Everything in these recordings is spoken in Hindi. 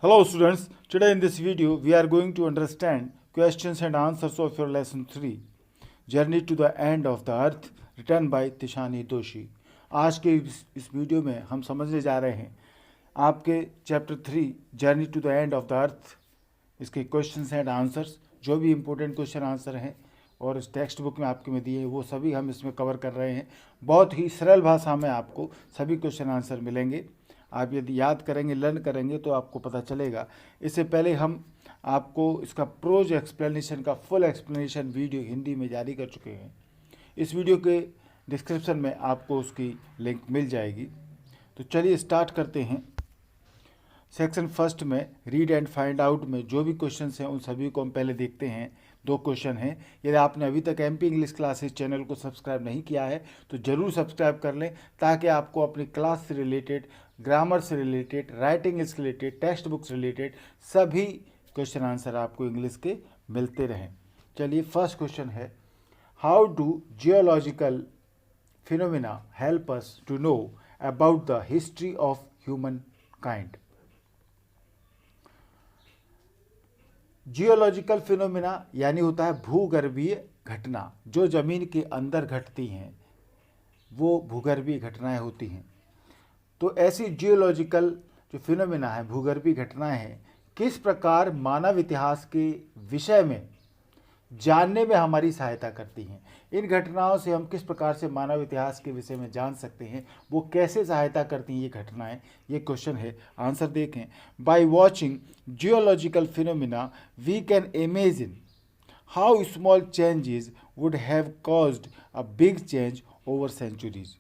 Hello students, today in this video we are going to understand questions and answers of your lesson 3 Journey to the End of the Earth written by Tishani दोषी। आज के इस वीडियो में हम समझने जा रहे हैं आपके chapter 3 journey to the end of the earth, इसके क्वेश्चंस एंड आंसर्स, जो भी इम्पोर्टेंट क्वेश्चन आंसर हैं और इस टेक्स्ट बुक में आपके में दिए वो सभी हम इसमें कवर कर रहे हैं। बहुत ही सरल भाषा में आपको सभी क्वेश्चन आंसर मिलेंगे। आप यदि याद करेंगे, लर्न करेंगे तो आपको पता चलेगा। इससे पहले हम आपको इसका प्रोज एक्सप्लेनेशन का फुल एक्सप्लेनेशन वीडियो हिंदी में जारी कर चुके हैं। इस वीडियो के डिस्क्रिप्शन में आपको उसकी लिंक मिल जाएगी। तो चलिए स्टार्ट करते हैं। सेक्शन फर्स्ट में रीड एंड फाइंड आउट में जो भी क्वेश्चंस हैं उन सभी को हम पहले देखते हैं। 2 क्वेश्चन हैं। यदि आपने अभी तक एमपी इंग्लिश क्लासेस चैनल को सब्सक्राइब नहीं किया है तो ज़रूर सब्सक्राइब कर लें, ताकि आपको अपनी क्लास से रिलेटेड, ग्रामर से रिलेटेड, राइटिंग से रिलेटेड, टेक्स्ट बुक से रिलेटेड सभी क्वेश्चन आंसर आपको इंग्लिश के मिलते रहें। चलिए फर्स्ट क्वेश्चन है, how do geological phenomena help us to know about the history of human kind. Geological phenomena यानी होता है भूगर्भीय घटना, जो जमीन के अंदर घटती हैं वो भूगर्भीय घटनाएं होती हैं। तो ऐसी जियोलॉजिकल जो फिनोमिना है, भूगर्भीय घटनाएं हैं, किस प्रकार मानव इतिहास के विषय में जानने में हमारी सहायता करती हैं। इन घटनाओं से हम किस प्रकार से मानव इतिहास के विषय में जान सकते हैं, वो कैसे सहायता करती हैं ये घटनाएं, ये क्वेश्चन है। आंसर देखें। By watching geological phenomena we can imagine how small changes would have caused a big change over centuries.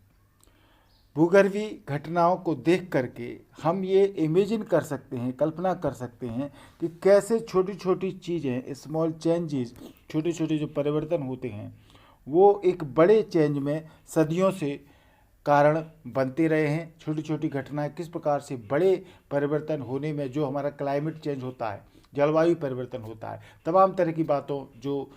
भूगर्भीय घटनाओं को देख करके हम ये इमेजिन कर सकते हैं, कल्पना कर सकते हैं कि कैसे छोटी छोटी चीज़ें, स्मॉल चेंजेस, छोटे छोटे जो परिवर्तन होते हैं वो एक बड़े चेंज में सदियों से कारण बनते रहे हैं। छोटी छोटी घटनाएं किस प्रकार से बड़े परिवर्तन होने में, जो हमारा क्लाइमेट चेंज होता है, जलवायु परिवर्तन होता है, तमाम तरह की बातों जो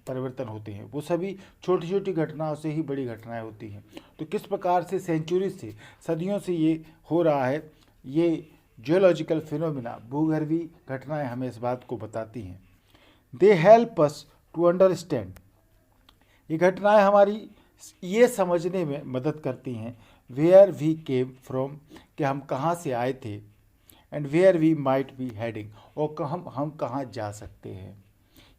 परिवर्तन होते हैं वो सभी छोटी छोटी घटनाओं से ही बड़ी घटनाएं होती हैं। तो किस प्रकार से सेंचुरी से, सदियों से ये हो रहा है, ये जियोलॉजिकल फिनोमिना, भूगर्भीय घटनाएं हमें इस बात को बताती हैं। They help us to understand, ये घटनाएं हमारी ये समझने में मदद करती हैं वेयर वी केम फ्रॉम, कि हम कहाँ से आए थे, and where we might be heading, और हम कहाँ जा सकते हैं।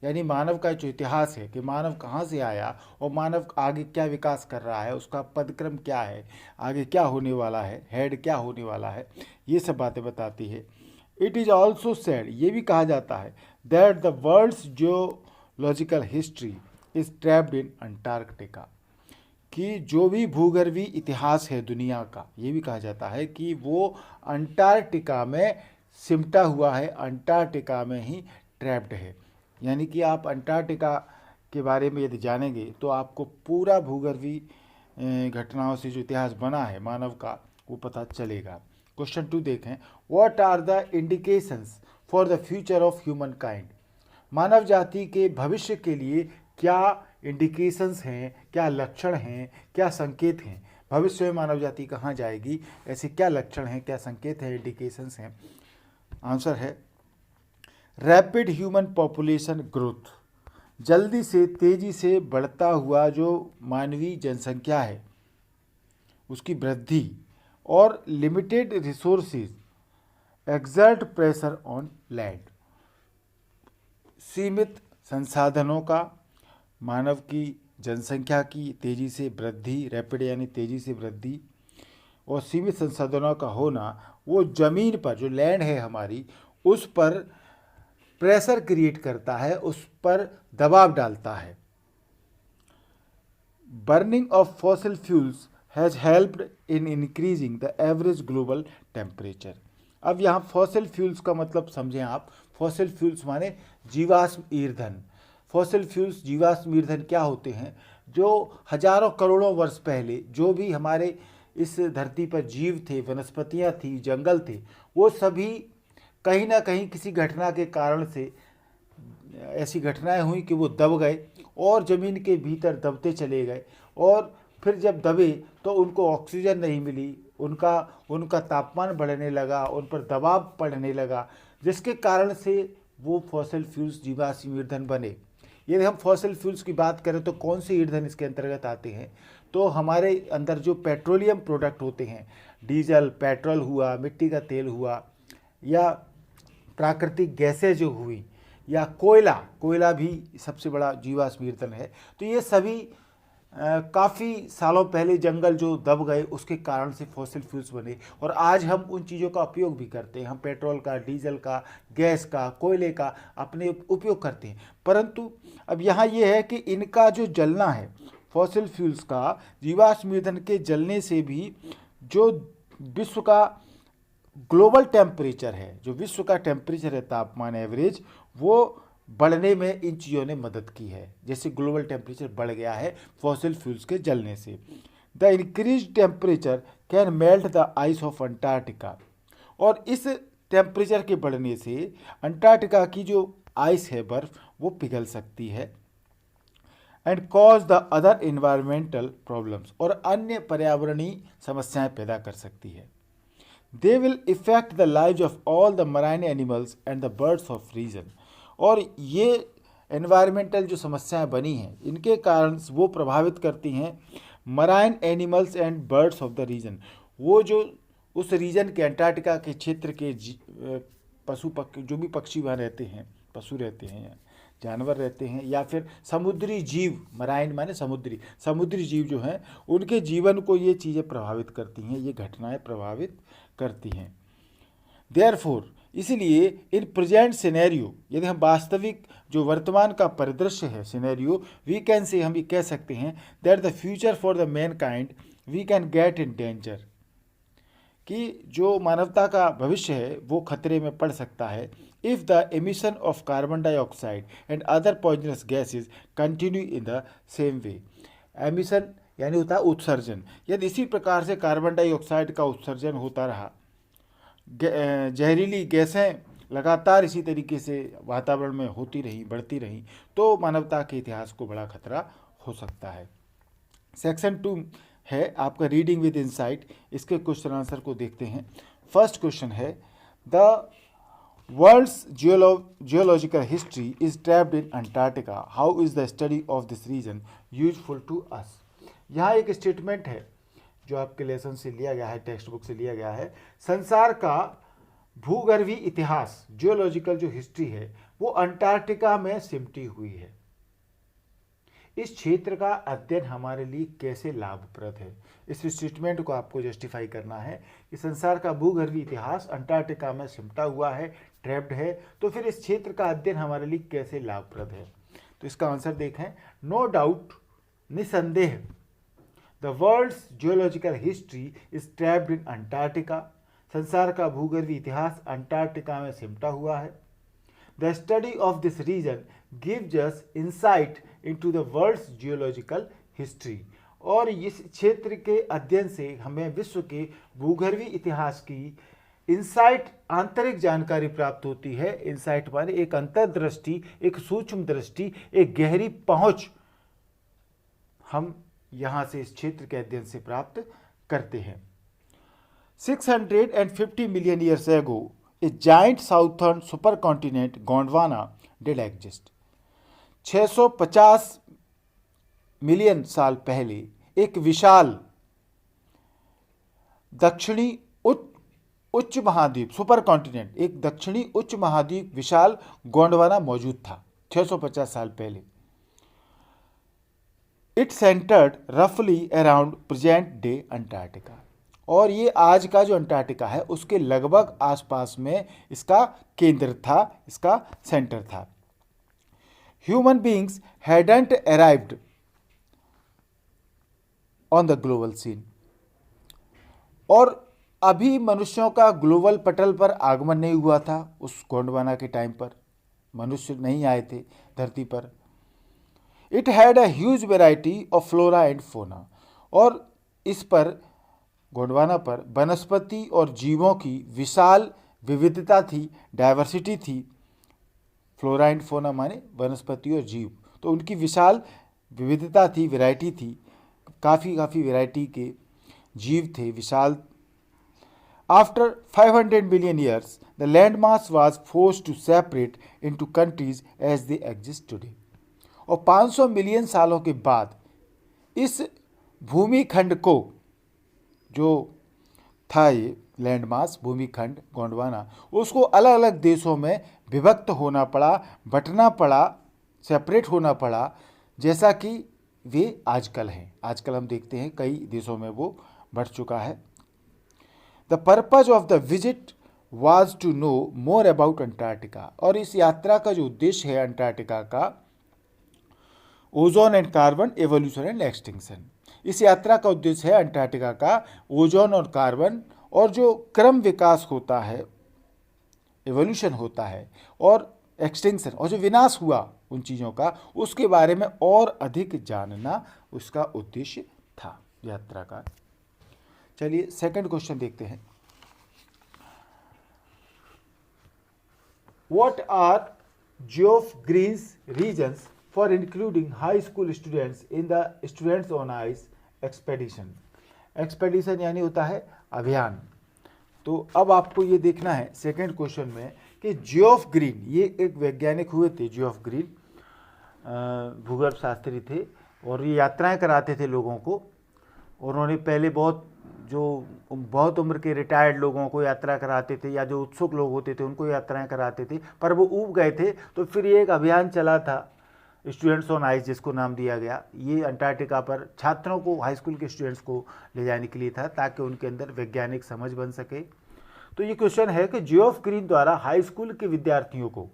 यानी मानव का जो इतिहास है कि मानव कहाँ से आया और मानव आगे क्या विकास कर रहा है, उसका पदक्रम क्या है, आगे क्या होने वाला है, हेड क्या होने वाला है, ये सब बातें बताती है। इट इज़ ऑल्सो सेड, ये भी कहा जाता है, that the world's geological history is trapped in Antarctica, कि जो भी भूगर्भीय इतिहास है दुनिया का, ये भी कहा जाता है कि वो अंटार्कटिका में सिमटा हुआ है, अंटार्कटिका में ही ट्रैप्ड है। यानी कि आप अंटार्कटिका के बारे में यदि जानेंगे तो आपको पूरा भूगर्भीय घटनाओं से जो इतिहास बना है मानव का वो पता चलेगा। क्वेश्चन 2 देखें, what are the indications for the future of human kind. मानव जाति के भविष्य के लिए क्या इंडिकेशंस हैं, क्या लक्षण हैं, क्या संकेत हैं, भविष्य में मानव जाति कहाँ जाएगी, ऐसे क्या लक्षण हैं, क्या संकेत हैं, इंडिकेशंस हैं। आंसर है रैपिड ह्यूमन पॉपुलेशन ग्रोथ, जल्दी से तेजी से बढ़ता हुआ जो मानवीय जनसंख्या है उसकी वृद्धि, और limited resources exert pressure on land, सीमित संसाधनों का, मानव की जनसंख्या की तेजी से वृद्धि, रैपिड यानी तेजी से वृद्धि, और सीमित संसाधनों का होना, वो जमीन पर जो लैंड है हमारी उस पर प्रेशर क्रिएट करता है, उस पर दबाव डालता है। Burning of fossil fuels has helped in increasing the average global temperature. अब यहाँ फॉसिल फ्यूल्स का मतलब समझें आप। फॉसिल फ्यूल्स माने जीवाश्म ईंधन। फॉसिल फ्यूल्स, जीवाश्म ईंधन क्या होते हैं, जो हजारों करोड़ों वर्ष पहले जो भी हमारे इस धरती पर जीव थे, वनस्पतियाँ थी, जंगल थे, वो सभी कहीं ना कहीं किसी घटना के कारण से ऐसी घटनाएं हुई कि वो दब गए और ज़मीन के भीतर दबते चले गए, और फिर जब दबे तो उनको ऑक्सीजन नहीं मिली, उनका तापमान बढ़ने लगा, उन पर दबाव पड़ने लगा, जिसके कारण से वो फॉसिल फ्यूल्स जीवाश्म ईंधन बने। यदि हम फॉसिल फ्यूल्स की बात करें तो कौन से ईंधन इसके अंतर्गत आते हैं, तो हमारे अंदर जो पेट्रोलियम प्रोडक्ट होते हैं, डीजल, पेट्रोल हुआ, मिट्टी का तेल हुआ, या प्राकृतिक गैसें जो हुई, या कोयला भी सबसे बड़ा जीवाश्म ईंधन है। तो ये सभी काफ़ी सालों पहले जंगल जो दब गए उसके कारण से फॉसिल फ्यूल्स बने, और आज हम उन चीज़ों का उपयोग भी करते हैं। हम पेट्रोल का, डीजल का, गैस का, कोयले का अपने उपयोग करते हैं। परंतु अब यहाँ ये है कि इनका जो जलना है, फॉसिल फ्यूल्स का जीवाश्म ईंधन के जलने से भी जो विश्व का ग्लोबल टेम्परेचर है, जो विश्व का टेम्परेचर है, तापमान एवरेज, वो बढ़ने में इन चीज़ों ने मदद की है। जैसे ग्लोबल टेम्परेचर बढ़ गया है फॉसिल फ्यूल्स के जलने से। The increase temperature can melt the ice of Antarctica, और इस टेम्परेचर के बढ़ने से अंटार्कटिका की जो आइस है, बर्फ, वो पिघल सकती है। And cause the other environmental problems, और अन्य पर्यावरणीय समस्याएं पैदा कर सकती है। They will effect the lives of all the marine animals and the birds of region, और ये एनवायरमेंटल जो समस्याएं बनी हैं, इनके कारण वो प्रभावित करती हैं marine animals and birds of the region, वो जो उस रीजन के, अंटार्कटिका के क्षेत्र के पशु पक्षी, जो भी पक्षी वहाँ रहते हैं, पशु रहते हैं, जानवर रहते हैं, या फिर समुद्री जीव, मराइन माने समुद्री जीव जो हैं, उनके जीवन को ये चीज़ें प्रभावित करती हैं, ये घटनाएं प्रभावित करती हैं। देयरफॉर, इसलिए इन प्रेजेंट सिनेरियो, यदि हम वास्तविक जो वर्तमान का परिदृश्य है, सिनेरियो, वी कैन से, हम ये कह सकते हैं that the future for the mankind we can get in danger, कि जो मानवता का भविष्य है वो खतरे में पड़ सकता है if the emission of carbon dioxide and other poisonous gases continue in the same way. Emission यानी होता है उत्सर्जन। यदि इसी प्रकार से कार्बन डाइऑक्साइड का उत्सर्जन होता रहा, जहरीली गैसें लगातार इसी तरीके से वातावरण में होती रही, बढ़ती रही, तो मानवता के इतिहास को बड़ा खतरा हो सकता है। सेक्शन 2 है आपका रीडिंग विद इनसाइट। इसके क्वेश्चन आंसर को देखते हैं। फर्स्ट क्वेश्चन है, the world's geological history is trapped in Antarctica, how is the study of this region useful to us. यहाँ एक स्टेटमेंट है जो आपके लेसन से लिया गया है, टेक्स्ट बुक से लिया गया है। संसार का भूगर्भीय इतिहास, जियोलॉजिकल जो हिस्ट्री है, वो अंटार्कटिका में सिमटी हुई है। इस क्षेत्र का अध्ययन हमारे लिए कैसे लाभप्रद है, इस स्टेटमेंट को आपको जस्टिफाई करना है कि संसार का भूगर्भीय इतिहास अंटार्कटिका में सिमटा हुआ है, ट्रैप्ड है, तो फिर इस क्षेत्र का अध्ययन हमारे लिए कैसे लाभप्रद है। तो इसका आंसर देखें। नो डाउट, निसंदेह, the world's geological history is trapped in Antarctica, संसार का भूगर्भीय इतिहास अंटार्कटिका में सिमटा हुआ है। The study of this region gives us insight into the world's geological history, और इस क्षेत्र के अध्ययन से हमें विश्व के भूगर्भीय इतिहास की इंसाइट, आंतरिक जानकारी प्राप्त होती है। इंसाइट माने एक अंतर्दृष्टि, एक सूक्ष्म दृष्टि, एक गहरी पहुंच हम यहाँ से इस क्षेत्र के अध्ययन से प्राप्त करते हैं। 650 million years ago A giant southern super continent Gondwana did exist. 650 million साल पहले एक विशाल दक्षिणी उच्च महाद्वीप, सुपर कॉन्टिनेंट, एक दक्षिणी उच्च महाद्वीप विशाल गोंडवाना मौजूद था 650 साल पहले। इट सेंटर्ड रफली अराउंड प्रेजेंट डे अंटार्कटिका, और ये आज का जो अंटार्कटिका है उसके लगभग आसपास में इसका केंद्र था, इसका सेंटर था। Human beings hadn't arrived on the global scene, और अभी मनुष्यों का ग्लोबल पटल पर आगमन नहीं हुआ था। उस गोंडवाना के टाइम पर मनुष्य नहीं आए थे धरती पर। It had a huge variety of flora and fauna, और इस पर, गोंडवाना पर, वनस्पति और जीवों की विशाल विविधता थी, डाइवर्सिटी थी। फ्लोरा एंड फोना माने वनस्पति और जीव, तो उनकी विशाल विविधता थी, वैरायटी थी, काफ़ी वैरायटी के जीव थे, विशाल After 500 million years, the landmass was forced to separate into countries as they exist today. और 500 मिलियन सालों के बाद इस भूमिखंड को, जो था ये लैंडमास भूमिखंड गोंडवाना, उसको अलग अलग देशों में विभक्त होना पड़ा, बंटना पड़ा, सेपरेट होना पड़ा, जैसा कि वे आजकल हैं। आजकल हम देखते हैं कई देशों में वो बढ़ चुका है। The purpose of the visit was to know more about Antarctica, और इस यात्रा का जो उद्देश्य है अंटार्कटिका का, ozone and carbon evolution and extinction. इस यात्रा का उद्देश्य है अंटार्कटिका का ओजोन और कार्बन और जो क्रम विकास होता है, एवोल्यूशन होता है, और एक्सटिंक्शन और जो विनाश हुआ उन चीज़ों का, उसके बारे में और अधिक जानना उसका उद्देश्य था यात्रा का। चलिए सेकंड क्वेश्चन देखते हैं। What are Geoff Green's reasons for including high school students in the Students on Ice expedition? Expedition यानी होता है अभियान। तो अब आपको ये देखना है सेकंड क्वेश्चन में कि जियोफ ग्रीन, ये एक वैज्ञानिक हुए थे, जियोफ ग्रीन भूगर्भ शास्त्री थे, और ये यात्राएं कराते थे लोगों को। उन्होंने पहले बहुत उम्र के रिटायर्ड लोगों को यात्रा कराते थे, या जो उत्सुक लोग होते थे उनको यात्राएं कराते थे, पर वो ऊब गए थे। तो फिर ये एक अभियान चला था स्टूडेंट्स ऑन आइस, जिसको नाम दिया गया। ये अंटार्कटिका पर छात्रों को, हाई स्कूल के स्टूडेंट्स को ले जाने के लिए था, ताकि उनके अंदर वैज्ञानिक समझ बन सके। तो ये क्वेश्चन है कि जियोफ ग्रीन द्वारा हाई स्कूल के विद्यार्थियों को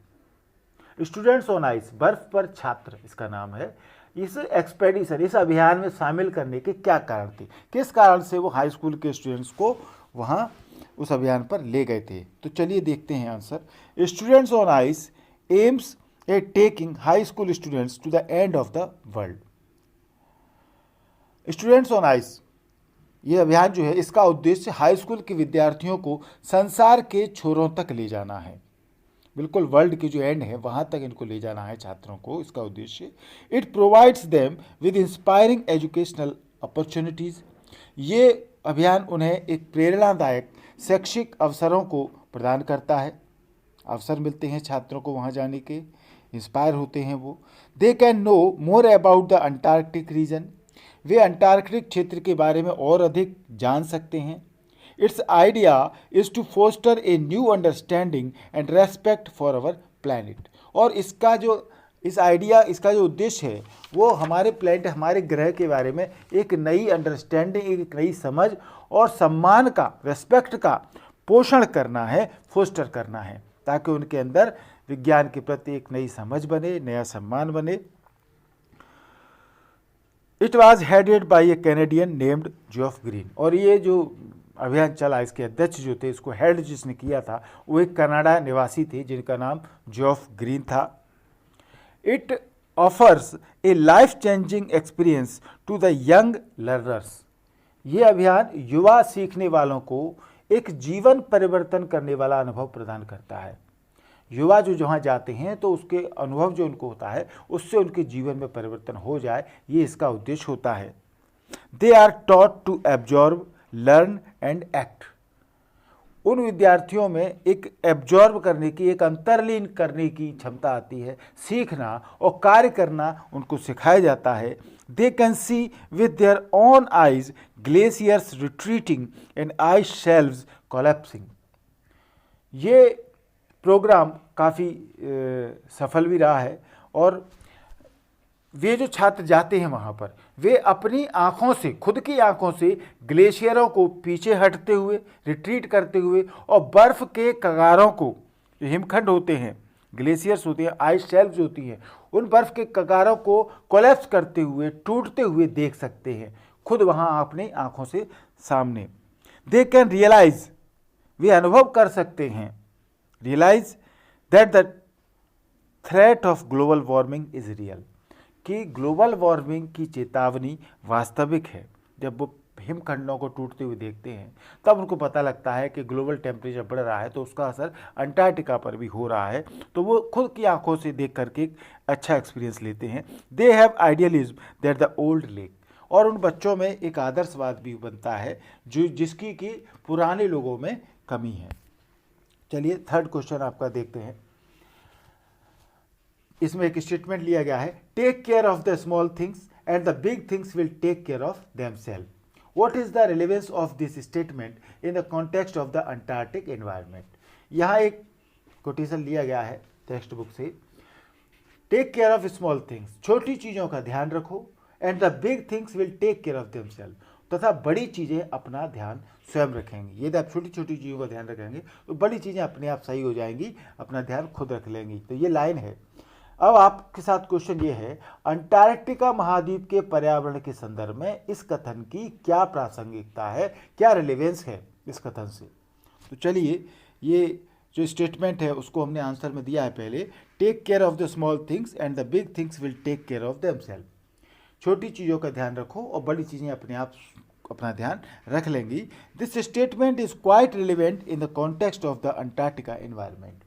स्टूडेंट्स ऑन आइस, बर्फ पर छात्र इसका नाम है, इस एक्सपेडिशन, इस अभियान में शामिल करने के क्या कारण थे, किस कारण से वो हाई स्कूल के स्टूडेंट्स को वहाँ उस अभियान पर ले गए थे। तो चलिए देखते हैं answer. Students on ice aims at taking high school students to the end of the world. Students on ice, ये अभियान जो है, इसका उद्देश्य हाई स्कूल के विद्यार्थियों को संसार के छोरों तक ले जाना है, बिल्कुल वर्ल्ड की जो एंड है वहाँ तक इनको ले जाना है छात्रों को, इसका उद्देश्य। It provides them with inspiring educational opportunities. ये अभियान उन्हें एक प्रेरणादायक शैक्षिक अवसरों को प्रदान करता है, अवसर मिलते हैं छात्रों को वहाँ जाने के, इंस्पायर होते हैं वो। They can know more about the Antarctic region, वे अंटार्कटिक क्षेत्र के बारे में और अधिक जान सकते हैं। Its idea is to foster a new understanding and respect for our planet. और इसका जो उद्देश्य है वो हमारे प्लेनेट, हमारे ग्रह के बारे में एक नई अंडरस्टैंडिंग, एक नई समझ और सम्मान का, रेस्पेक्ट का पोषण करना है, फोस्टर करना है, ताकि उनके अंदर विज्ञान के प्रति एक नई समझ बने, नया सम्मान बने। It was headed by A Canadian named Geoff green, और ये जो अभियान चला, इसके अध्यक्ष जो थे, इसको हेड जिसने किया था, वो एक कनाडा निवासी थे जिनका नाम जियोफ ग्रीन था। It offers a life changing experience to the young learners. ये अभियान युवा सीखने वालों को एक जीवन परिवर्तन करने वाला अनुभव प्रदान करता है। युवा जो जहाँ जाते हैं तो उसके अनुभव जो उनको होता है उससे उनके जीवन में परिवर्तन हो जाए, ये इसका उद्देश्य होता है। They are taught to absorb, learn and act. उन विद्यार्थियों में एक एब्जॉर्ब करने की, एक अंतर्लीन करने की क्षमता आती है, सीखना और कार्य करना उनको सिखाया जाता है। They can see with their own eyes glaciers retreating and ice shelves collapsing. ये प्रोग्राम काफ़ी सफल भी रहा है, और वे जो छात्र जाते हैं वहाँ पर, वे अपनी आँखों से, खुद की आँखों से ग्लेशियरों को पीछे हटते हुए, रिट्रीट करते हुए, और बर्फ़ के कगारों को, जो हिमखंड होते हैं, ग्लेशियर्स होते हैं, आइस शेल्व्स होती हैं, उन बर्फ़ के कगारों को कोलैप्स करते हुए, टूटते हुए देख सकते हैं, खुद वहाँ अपनी आँखों से सामने। दे कैन रियलाइज, वे अनुभव कर सकते हैं, realise that the threat of global warming is real, कि ग्लोबल वार्मिंग की चेतावनी वास्तविक है। जब वो हिमखंडों को टूटते हुए देखते हैं तब उनको पता लगता है कि ग्लोबल टेम्परेचर बढ़ रहा है, तो उसका असर अंटार्कटिका पर भी हो रहा है। तो वो खुद की आंखों से देख करके एक अच्छा एक्सपीरियंस लेते हैं। They have idealism that the old lake, और उन बच्चों में एक आदर्शवाद भी बनता है जो जिसकी कि पुराने लोगों में कमी है। चलिए थर्ड क्वेश्चन आपका देखते हैं। इसमें एक स्टेटमेंट लिया गया है, take care of the small things and the big things will take care of themselves. What is the relevance of this statement in the context of the Antarctic environment. यहाँ एक कोटेशन लिया गया है टेक्स्ट बुक से, take care of small things, छोटी चीज़ों का ध्यान रखो, and the big things will take care of themselves, तथा बड़ी चीज़ें अपना ध्यान स्वयं रखेंगी। यदि आप छोटी छोटी चीज़ों का ध्यान रखेंगे तो बड़ी चीज़ें अपने आप सही हो जाएंगी, अपना ध्यान खुद रख लेंगी। तो ये लाइन है। अब आपके साथ क्वेश्चन ये है, अंटार्कटिका महाद्वीप के पर्यावरण के संदर्भ में इस कथन की क्या प्रासंगिकता है, क्या रिलेवेंस है इस कथन से। तो चलिए, ये जो स्टेटमेंट है उसको हमने आंसर में दिया है पहले, take care of the small things and the big things will take care of themselves. छोटी चीज़ों का ध्यान रखो और बड़ी चीज़ें अपने आप अपना ध्यान रख लेंगी। This statement is quite relevant in the context of the Antarctica environment.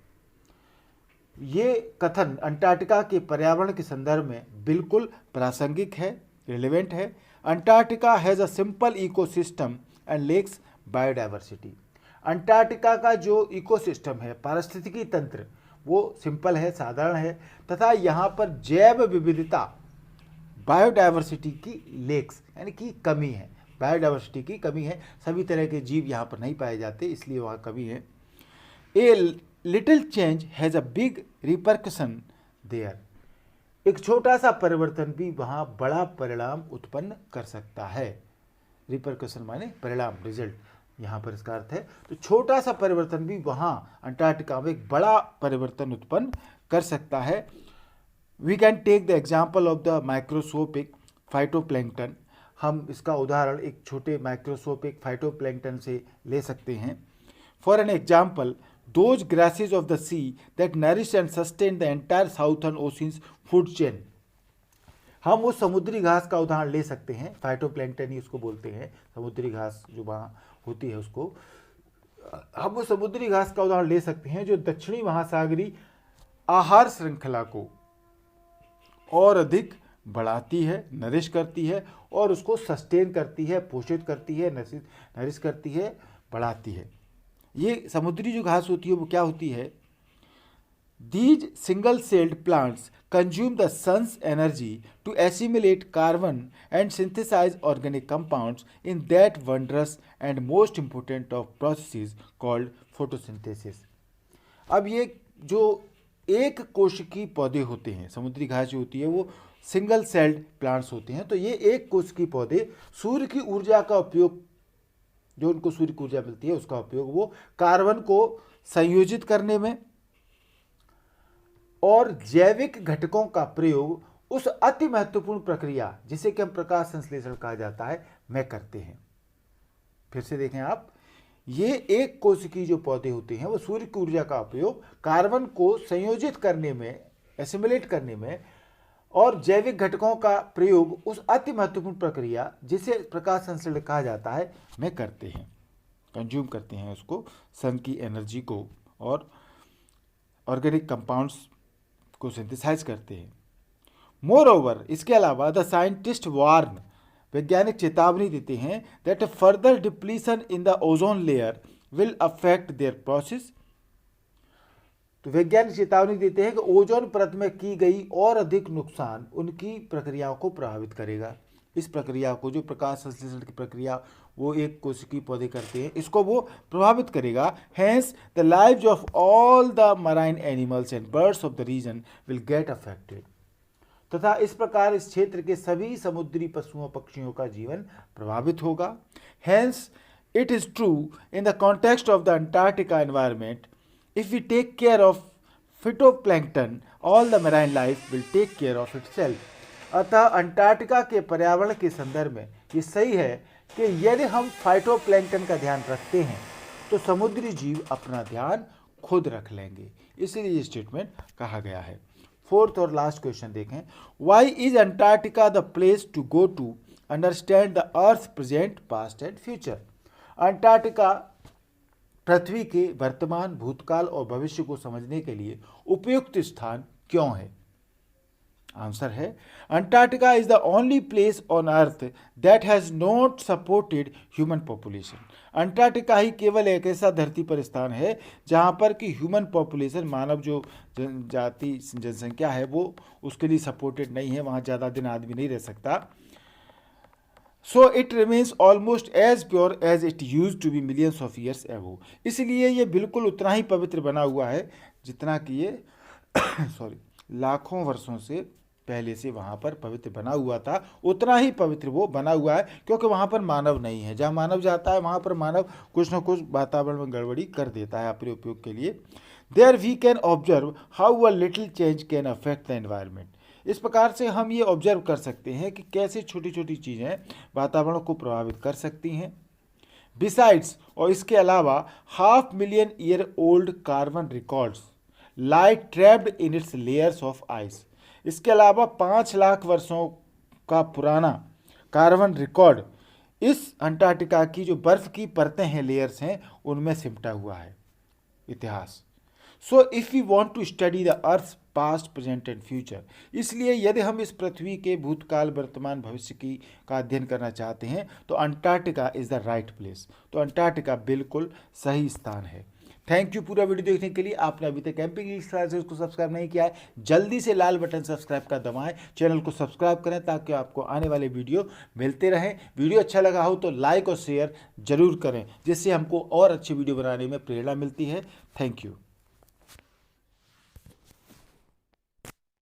ये कथन अंटार्कटिका के पर्यावरण के संदर्भ में बिल्कुल प्रासंगिक है, रिलेवेंट है। Antarctica has a simple ecosystem and lacks biodiversity. अंटार्कटिका का जो इकोसिस्टम है, पारिस्थितिकी तंत्र, वो सिंपल है, साधारण है, तथा यहाँ पर जैव विविधता, बायोडाइवर्सिटी की लेक्स यानी कि कमी है, बायोडाइवर्सिटी की कमी है, सभी तरह के जीव यहाँ पर नहीं पाए जाते, इसलिए वहाँ कमी है। A little change has a big repercussion there. एक छोटा सा परिवर्तन भी वहाँ बड़ा परिणाम उत्पन्न कर सकता है। रिपरकशन माने परिणाम, रिजल्ट, यहाँ पर इसका अर्थ है। तो छोटा सा परिवर्तन भी वहाँ अंटार्कटिका में एक बड़ा परिवर्तन उत्पन्न कर सकता है। We can take the example of the microscopic phytoplankton. हम इसका उदाहरण एक छोटे माइक्रोस्कोपिक फाइटोप्लैंक्टन से ले सकते हैं। For an example, those grasses of the sea that nourish and sustain the entire southern ocean's food chain। हम उस समुद्री घास का उदाहरण ले सकते हैं, फाइटोप्लैंक्टन ही उसको बोलते हैं, समुद्री घास जो वहाँ होती है उसको। हम उस समुद्री घास का उदाहरण ले सकते हैं जो दक्षिणी महासागरी आहार श्रृंखला को और अधिक बढ़ाती है, नरिश करती है और उसको सस्टेन करती है, पोषित करती है, नरिश करती है, बढ़ाती है। ये समुद्री जो घास होती है वो क्या होती है, these single celled plants consume the sun's energy to assimilate carbon and synthesise organic compounds in that wondrous and most important of processes called photosynthesis. अब ये जो एक कोशिकी पौधे होते हैं, समुद्री घास जो होती है वो सिंगल सेल्ड प्लांट्स होते हैं, तो ये एक कोशिकी पौधे सूर्य की ऊर्जा का उपयोग, जो उनको सूर्य की ऊर्जा मिलती है उसका उपयोग वो कार्बन को संयोजित करने में और जैविक घटकों का प्रयोग उस अति महत्वपूर्ण प्रक्रिया जिसे कि हम प्रकाश संश्लेषण कहा जाता है में करते हैं। फिर से देखें आप, ये एक कोशिकीय जो पौधे होते हैं वो सूर्य की ऊर्जा का उपयोग कार्बन को संयोजित करने में, एसिमिलेट करने में और जैविक घटकों का प्रयोग उस अति महत्वपूर्ण प्रक्रिया जिसे प्रकाश संश्लेषण कहा जाता है में करते हैं, कंज्यूम करते हैं उसको, सन की एनर्जी को और ऑर्गेनिक कंपाउंड्स को सिंथेसाइज करते हैं। मोर ओवर, इसके अलावा द साइंटिस्ट वार्न, वैज्ञानिक चेतावनी देते हैं that further depletion in the ozone layer will affect their process. तो वैज्ञानिक चेतावनी देते हैं कि ओजोन परत में की गई और अधिक नुकसान उनकी प्रक्रियाओं को प्रभावित करेगा। इस प्रक्रिया को, जो प्रकाश संश्लेषण की प्रक्रिया वो एक कोशिकीय पौधे करते हैं, इसको वो प्रभावित करेगा। Hence the lives of all the marine animals and birds of the region will get affected. तथा इस प्रकार इस क्षेत्र के सभी समुद्री पशुओं पक्षियों का जीवन प्रभावित होगा। Hence it is true in the context of the Antarctica environment, if we take care of phytoplankton, all the marine life will take care of itself। अतः अंटार्कटिका के पर्यावरण के संदर्भ में ये सही है कि यदि हम फाइटोप्लैंक्टन का ध्यान रखते हैं तो समुद्री जीव अपना ध्यान खुद रख लेंगे, इसलिए ये स्टेटमेंट कहा गया है। फोर्थ और लास्ट क्वेश्चन देखें, why is Antarctica the place to go to understand the earth present, past and future. Antarctica पृथ्वी के वर्तमान, भूतकाल और भविष्य को समझने के लिए उपयुक्त स्थान क्यों है। आंसर है Antarctica is the only place on earth that has not supported human population. Antarctica ही केवल एक ऐसा धरती पर स्थान है जहां पर कि ह्यूमन पॉपुलेशन, मानव जो जनजाति जनसंख्या है, वो उसके लिए सपोर्टेड नहीं है, वहां ज़्यादा दिन आदमी नहीं रह सकता। So it remains almost as pure as it used to be millions of years ago. इसलिए ये बिल्कुल उतना ही पवित्र बना हुआ है जितना कि ये सॉरी लाखों वर्षों से पहले से वहाँ पर पवित्र बना हुआ था, उतना ही पवित्र वो बना हुआ है, क्योंकि वहाँ पर मानव नहीं है। जहाँ मानव जाता है वहाँ पर मानव कुछ न कुछ वातावरण में गड़बड़ी कर देता है अपने उपयोग के लिए। There we can observe how a little change can affect the environment. इस प्रकार से हम ये ऑब्जर्व कर सकते हैं कि कैसे छोटी छोटी चीज़ें वातावरण को प्रभावित कर सकती हैं। बिसाइड्स, और इसके अलावा 500,000 year old carbon records lie trapped in its layers of ice. इसके अलावा 5 लाख वर्षों का पुराना कार्बन रिकॉर्ड इस अंटार्कटिका की जो बर्फ की परतें हैं, लेयर्स हैं, उनमें सिमटा हुआ है इतिहास। So if you want to study the earth past present and future, इसलिए यदि हम इस पृथ्वी के भूतकाल वर्तमान भविष्य की का अध्ययन करना चाहते हैं तो Antarctica is the right place. तो अंटार्कटिका बिल्कुल सही स्थान है। थैंक यू पूरा वीडियो देखने के लिए। आपने अभी तक कैंपिंग इंग्लिश क्लासेस को सब्सक्राइब नहीं किया है, जल्दी से लाल बटन सब्सक्राइब का दबाएं, चैनल को सब्सक्राइब करें ताकि आपको आने वाले वीडियो मिलते रहें। वीडियो अच्छा लगा हो तो लाइक और शेयर जरूर करें, जिससे हमको और अच्छी वीडियो बनाने में प्रेरणा मिलती है। Thank you.